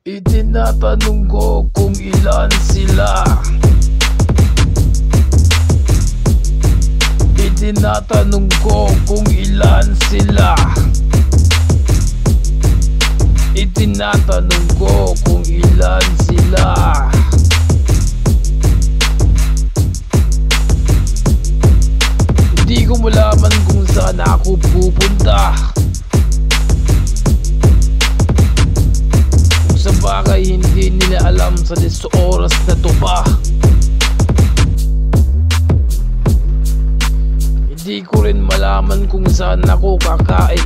Itinatanong ko kung ilan sila. Itinatanong ko kung ilan sila. Itinatanong ko kung ilan sila. Hindi ko malaman kung saan ako pupunta. Sa bagay hindi nila alam sa 10 oras na to pa. Hindi ko rin malaman kung saan ako kakain.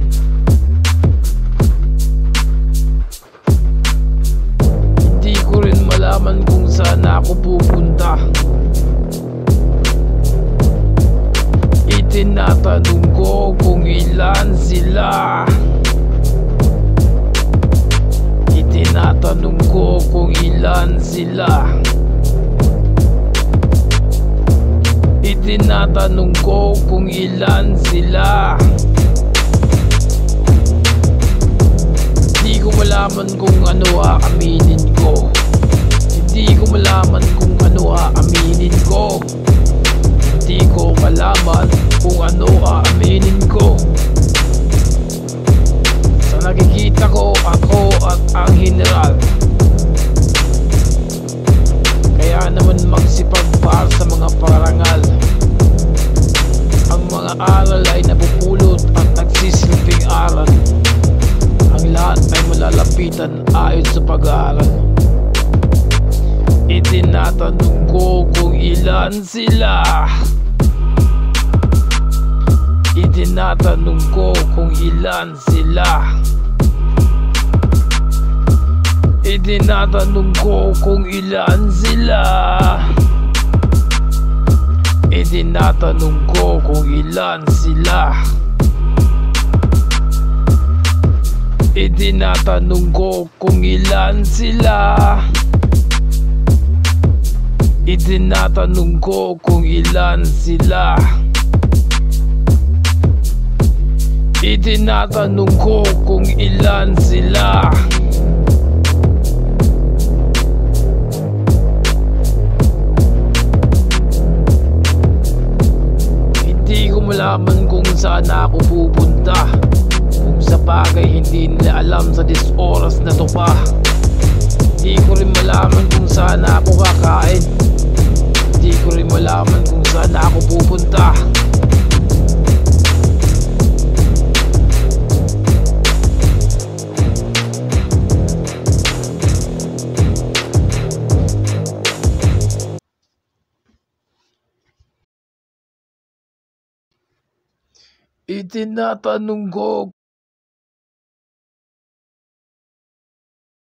Hindi ko rin malaman kung saan ako pupunta. Itinatanong ko kung ilan sila. Itinatanong ko kung ilan sila. Itinatanong ko kung ilan sila. Hindi ko malaman kung ano aaminin ko. Hindi ko malaman kung ano aaminin ko. Hindi ko malaman kung ano aaminin ko. Sa nakikita ko, ako at ang general. Kaya naman magsipag para sa mga parangal. Ang mga aral ay napupulot at nagsisilbing aral. Ang lahat ay malalapitan ayon sa pag-aaral. Itinatanong ko kung ilan sila. Itinatanong ko kung ilan sila. Itinatanong ko kung ilan sila. Itinatanong ko kung ilan sila. Itinatanong ko kung ilan sila. Itinatanong ko kung ilan sila. Itinatanong ko kung ilan sila. Hindi ko malaman kung saan ako pupunta. Kung sa bagay hindi nila alam sa 10 oras na to pa. Hindi ko rin malaman kung saan ako kakain. Hindi ko rin malaman kung saan ako pupunta. Itinatanong ko